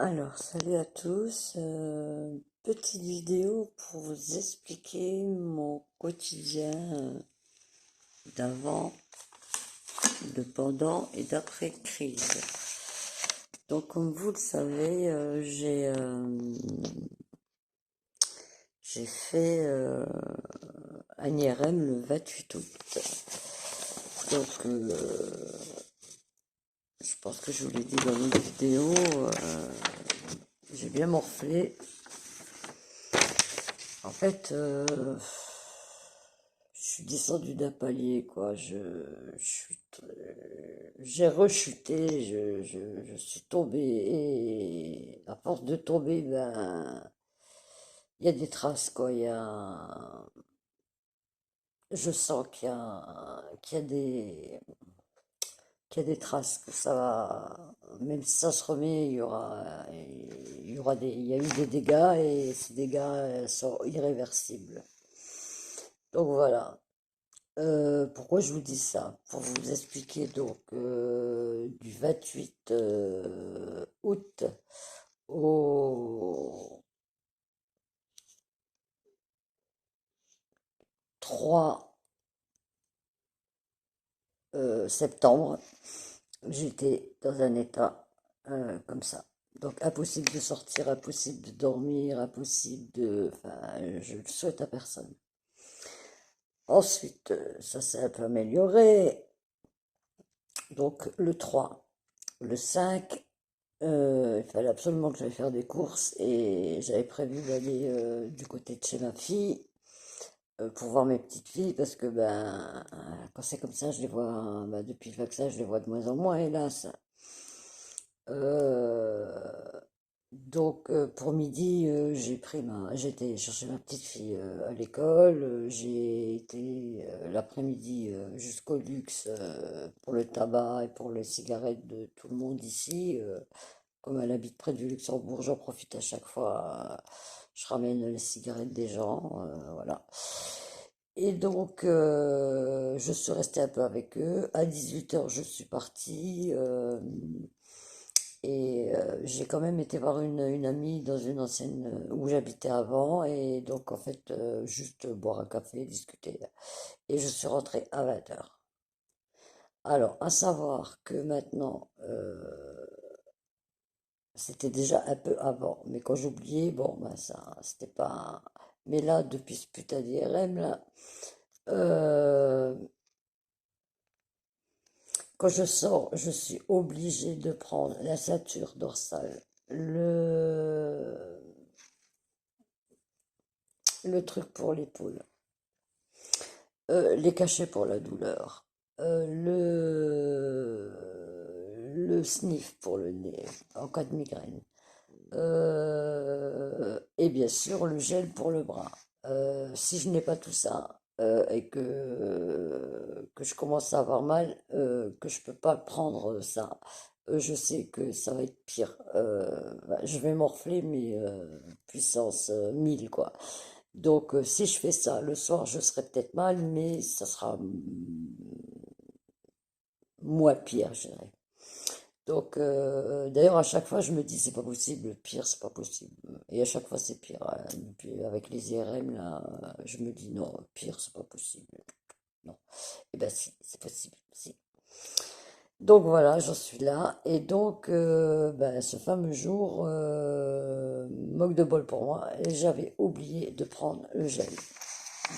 Alors, salut à tous. Petite vidéo pour vous expliquer mon quotidien d'avant, de pendant et d'après crise. Donc, comme vous le savez, j'ai fait un IRM le 28 août. Donc, je pense que je vous l'ai dit dans une vidéo, j'ai bien morflé. En fait, je suis descendu d'un palier, quoi. J'ai rechuté, je suis tombé et à force de tomber, ben, il y a des traces, quoi. Je sens qu'il y a des traces, que ça va, même si ça se remet, il y a eu des dégâts et ces dégâts sont irréversibles. Donc voilà. Pourquoi je vous dis ça? Pour vous expliquer donc du 28 août au 3 septembre, j'étais dans un état comme ça. Donc impossible de sortir, impossible de dormir, impossible de... Enfin, je le souhaite à personne. Ensuite, ça s'est un peu amélioré. Donc le 3, le 5, il fallait absolument que j'aille faire des courses et j'avais prévu d'aller du côté de chez ma fille pour voir mes petites filles parce que ben quand c'est comme ça, je les vois depuis le vaccin, je les vois de moins en moins, hélas. Euh, donc pour midi, j'étais chercher ma petite fille à l'école. J'ai été l'après-midi jusqu'au luxe pour le tabac et pour les cigarettes de tout le monde ici. Comme elle habite près du Luxembourg, j'en profite à chaque fois. Je ramène les cigarettes des gens, voilà. Et donc, je suis restée un peu avec eux. À 18 h, je suis partie. Et j'ai quand même été voir une amie dans une ancienne où j'habitais avant. Et donc, en fait, juste boire un café, discuter. Et je suis rentrée à 20 h. Alors, à savoir que maintenant, c'était déjà un peu avant, mais quand j'oubliais, bon, ben ça, c'était pas. Mais là, depuis ce putain d'IRM, là, euh, quand je sors, je suis obligée de prendre la ceinture dorsale, le truc pour l'épaule, les cachets pour la douleur, le sniff pour le nez en cas de migraine. Et bien sûr le gel pour le bras. Si je n'ai pas tout ça et que je commence à avoir mal, que je peux pas prendre ça, je sais que ça va être pire. Je vais morfler, mais puissance 1000 quoi. Donc si je fais ça le soir, je serai peut-être mal, mais ça sera moins pire, je dirais. Donc, d'ailleurs, à chaque fois, je me dis, c'est pas possible, pire, c'est pas possible. Et à chaque fois, c'est pire, hein. Et puis, avec les IRM, là, je me dis, non, pire, c'est pas possible. Non. Eh ben, si, c'est possible, si. Donc, voilà, j'en suis là. Et donc, ben, ce fameux jour, moque de bol pour moi, et j'avais oublié de prendre le gel.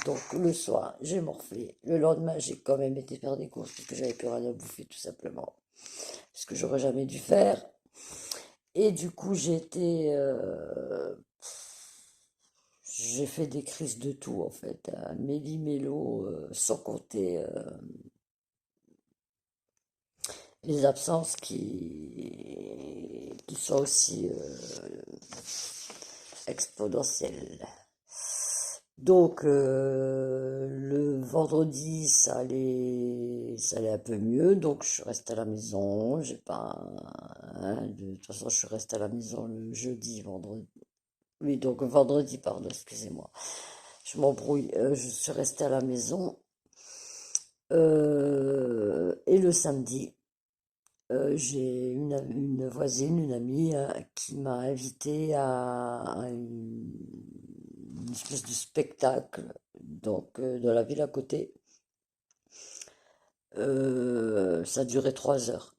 Donc, le soir, j'ai morflé. Le lendemain, j'ai quand même été faire des courses parce que j'avais plus rien à bouffer, tout simplement. Ce que j'aurais jamais dû faire. Et du coup, j'ai fait des crises de tout, en fait, hein. Méli-mélo, sans compter les absences qui sont aussi exponentielles. Donc, le vendredi, ça allait un peu mieux. Donc, je suis restée à la maison. J'ai pas, hein, de toute façon, je suis restée à la maison le jeudi, vendredi. Oui, donc vendredi, pardon, excusez-moi. Je m'embrouille. Je suis restée à la maison. Et le samedi, J'ai une voisine, une amie, qui m'a invité à une espèce de spectacle, donc dans la ville à côté. Ça durait 3 heures.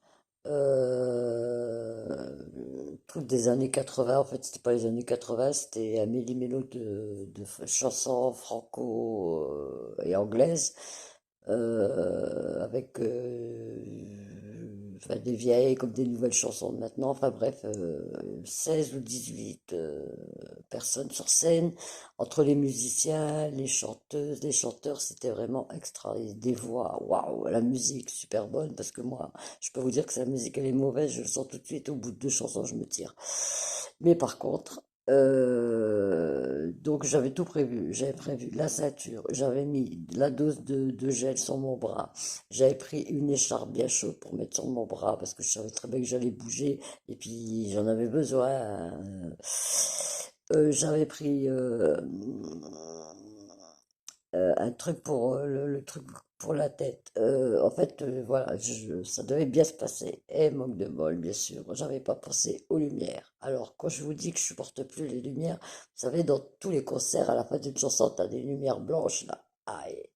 Truc des années 80, en fait, c'était pas les années 80, c'était un méli-mélo de chansons franco et anglaises, avec enfin, des vieilles comme des nouvelles chansons de maintenant. Enfin bref, 16 ou 18 personnes sur scène, entre les musiciens, les chanteuses, les chanteurs, c'était vraiment extra. Et des voix, waouh, la musique super bonne, parce que moi, je peux vous dire que si la musique elle est mauvaise, je le sens tout de suite, au bout de 2 chansons, je me tire. Mais par contre, donc j'avais tout prévu, j'avais prévu la ceinture, j'avais mis la dose de gel sur mon bras, j'avais pris une écharpe bien chaude pour mettre sur mon bras parce que je savais très bien que j'allais bouger et puis j'en avais besoin. J'avais pris un truc pour le truc pour la tête. En fait, voilà, ça devait bien se passer. Et manque de bol, bien sûr, j'avais pas pensé aux lumières. Alors, quand je vous dis que je supporte plus les lumières, vous savez, dans tous les concerts, à la fin d'une chanson, t'as des lumières blanches là. Aïe,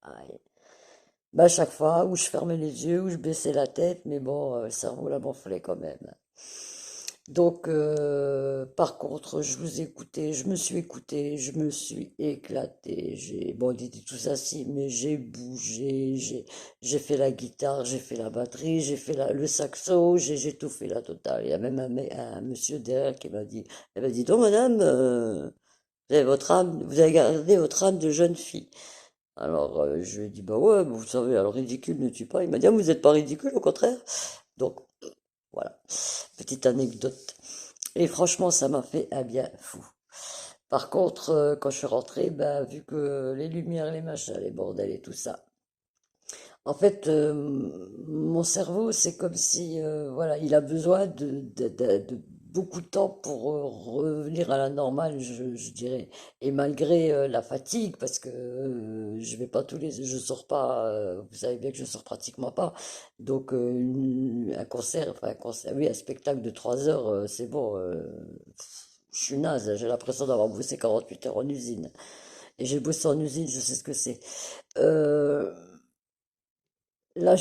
aïe. Bah, à chaque fois, où je fermais les yeux, où je baissais la tête, mais bon, le cerveau l'a gonflé quand même. Donc, par contre, je vous écoutais, je me suis écouté, je me suis éclaté. Bon, il était tous assis, mais j'ai bougé, j'ai fait la guitare, j'ai fait la batterie, j'ai fait le saxo, j'ai tout fait la totale. Il y a même un monsieur derrière qui m'a dit, elle m'a dit, donc madame, vous avez votre âme, vous avez gardé votre âme de jeune fille. Alors, je lui ai dit, bah ouais, vous savez, alors ridicule ne tue pas. Il m'a dit, ah, vous n'êtes pas ridicule, au contraire. Donc, voilà, petite anecdote. Et franchement, ça m'a fait un bien fou. Par contre, quand je suis rentrée, bah, vu que les lumières, les machins, les bordels et tout ça, en fait, mon cerveau, c'est comme si, voilà, il a besoin de beaucoup de temps pour revenir à la normale, je dirais. Et malgré la fatigue, parce que je vais pas je sors pas, vous savez bien que je sors pratiquement pas. Donc, un concert, enfin un concert, oui, un spectacle de 3 heures, c'est bon. Je suis naze, j'ai l'impression d'avoir bossé 48 heures en usine. Et j'ai bossé en usine, je sais ce que c'est. Euh, Là,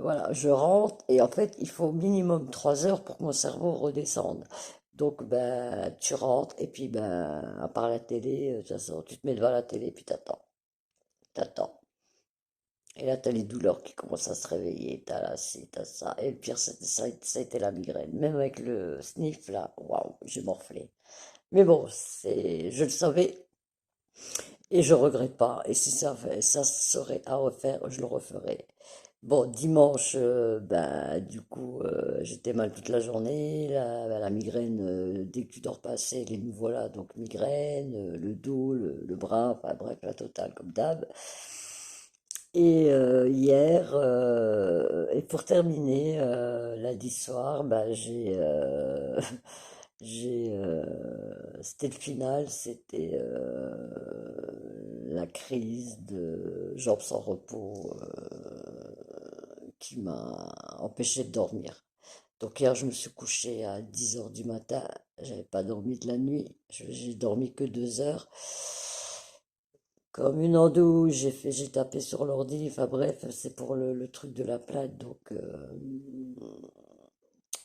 voilà, je rentre et en fait, il faut au minimum 3 heures pour que mon cerveau redescende. Donc, ben, tu rentres et puis, ben, à part la télé, de toute façon, tu te mets devant la télé et puis t'attends. Et là, t'as les douleurs qui commencent à se réveiller, t'as là, ci, t'as ça. Et le pire, ça a été la migraine. Même avec le sniff, là, waouh, j'ai morflé. Mais bon, je le savais et je regrette pas. Et si ça serait à refaire, je le referais. Bon, dimanche, ben, du coup, j'étais mal toute la journée. La migraine, dès que tu dors pas assez, les nous voilà. Donc, migraine, le dos, le bras, enfin bref, la totale, comme d'hab. Et hier, et pour terminer, lundi soir, ben, c'était le final, c'était la crise de jambes sans repos qui m'a empêché de dormir. Donc hier, je me suis couché à 10 heures du matin. J'avais pas dormi de la nuit. J'ai dormi que 2 heures. Comme une andouille, j'ai tapé sur l'ordi. Enfin bref, c'est pour le truc de la plainte.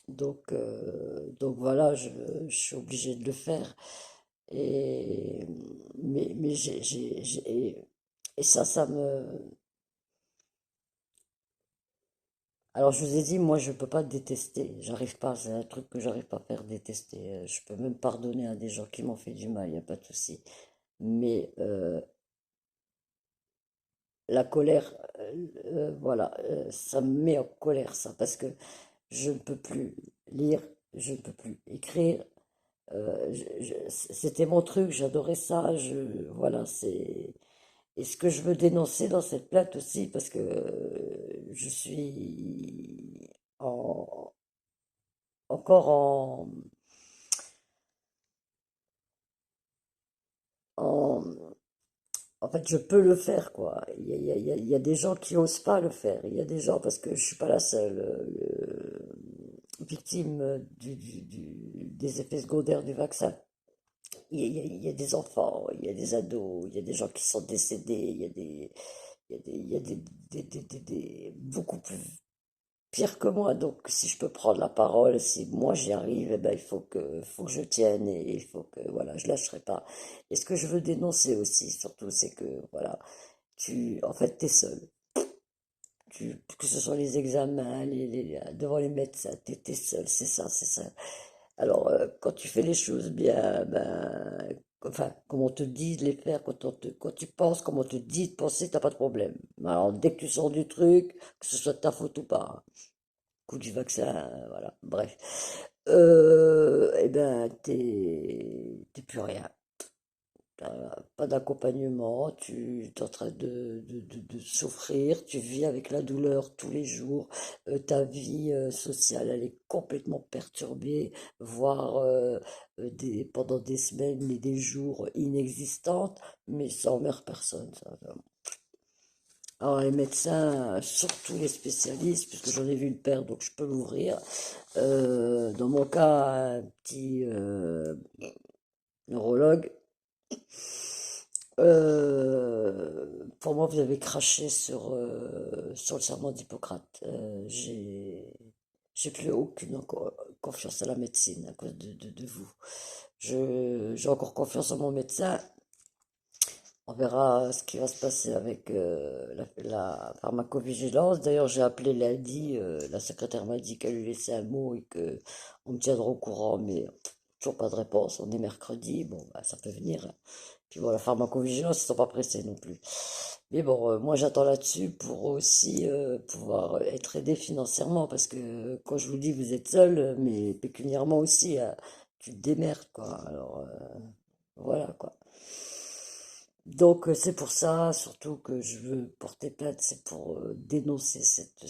Donc voilà, je suis obligé de le faire. Et, mais et ça me, alors je vous ai dit, moi je peux pas détester, j'arrive pas, c'est un truc que j'arrive pas à faire détester. Je peux même pardonner à des gens qui m'ont fait du mal, il n'y a pas de souci. Mais la colère, voilà, ça me met en colère ça, parce que je ne peux plus lire, je ne peux plus écrire. C'était mon truc, j'adorais ça. Voilà, c'est. Et ce que je veux dénoncer dans cette plainte aussi, parce que je suis en, encore en, En fait, je peux le faire, quoi. Il y a des gens qui osent pas le faire. Il y a des gens, parce que je suis pas la seule victime des effets secondaires du vaccin. Il y a des enfants, il y a des ados, il y a des gens qui sont décédés, il y a beaucoup plus pire que moi. Donc, si je peux prendre la parole, si moi j'y arrive, eh ben, faut que je tienne et il faut que, voilà, je lâcherai pas. Et ce que je veux dénoncer aussi, surtout, c'est que, voilà, en fait, t'es seul. Que ce soit les examens, devant les médecins, t'es seul, c'est ça, c'est ça. Alors, quand tu fais les choses bien, ben, enfin, comme on te dit de les faire, quand tu penses, comme on te dit de penser, t'as pas de problème. Alors, dès que tu sors du truc, que ce soit de ta faute ou pas, hein, coup du vaccin, voilà, bref, eh ben, t'es plus rien. Pas d'accompagnement, tu es en train de souffrir, tu vis avec la douleur tous les jours, ta vie sociale, elle est complètement perturbée, voire pendant des semaines et des jours inexistantes, mais ça emmerde personne, ça. Alors les médecins, surtout les spécialistes, puisque j'en ai vu une paire, donc je peux l'ouvrir. Dans mon cas, un petit neurologue. Pour moi, vous avez craché sur le serment d'Hippocrate. J'ai plus aucune confiance à la médecine à cause de vous. J'ai encore confiance en mon médecin. On verra ce qui va se passer avec la pharmacovigilance. D'ailleurs, j'ai appelé lundi. La secrétaire m'a dit qu'elle lui laissait un mot et que on me tiendra au courant, mais toujours pas de réponse. On est mercredi. Bon, bah, ça peut venir, hein. Puis bon, la pharmacovigilance, ils sont pas pressés non plus. Mais bon, moi j'attends là-dessus pour aussi pouvoir être aidé financièrement, parce que quand je vous dis vous êtes seul, mais pécuniairement aussi, tu te démerdes, quoi. Alors voilà, quoi. Donc c'est pour ça, surtout que je veux porter plainte, c'est pour dénoncer cette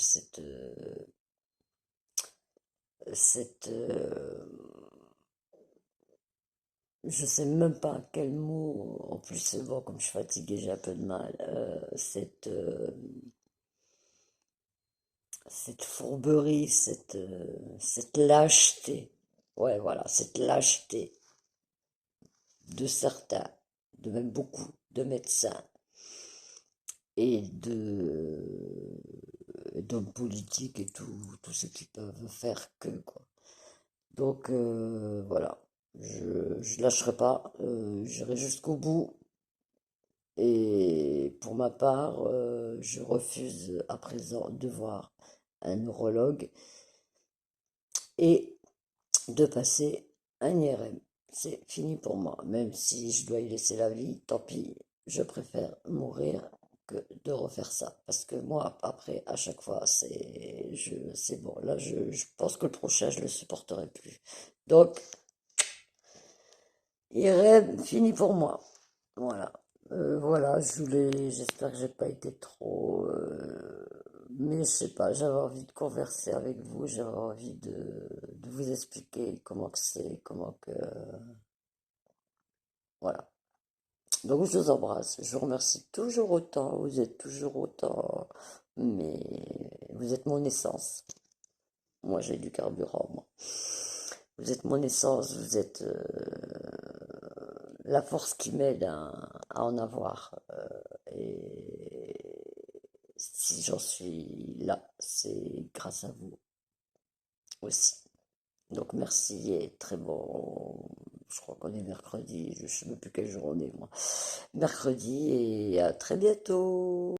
je sais même pas quel mot, en plus c'est bon, comme je suis fatiguée, j'ai un peu de mal, cette fourberie, cette lâcheté, ouais voilà, cette lâcheté de certains, de même beaucoup de médecins et d'hommes politiques et tout ce qui peuvent faire que, quoi. Donc voilà, je lâcherai pas, j'irai jusqu'au bout. Et pour ma part, je refuse à présent de voir un neurologue et de passer un IRM. C'est fini pour moi. Même si je dois y laisser la vie, tant pis, je préfère mourir que de refaire ça. Parce que moi, après, à chaque fois, c'est bon. Là, je pense que le prochain, je le supporterai plus. Donc, IRM, fini pour moi. Voilà. Voilà, j'espère que j'ai pas été trop, mais je sais pas, j'avais envie de converser avec vous, j'avais envie de vous expliquer comment que c'est, comment que, voilà. Donc je vous embrasse, je vous remercie toujours autant, vous êtes toujours autant, mais vous êtes mon essence. Moi j'ai du carburant, moi. Vous êtes mon essence, vous êtes la force qui m'aide à en avoir. Et si j'en suis là, c'est grâce à vous aussi. Donc merci et très bon. Je crois qu'on est mercredi, je ne sais même plus quel jour on est moi. Mercredi et à très bientôt.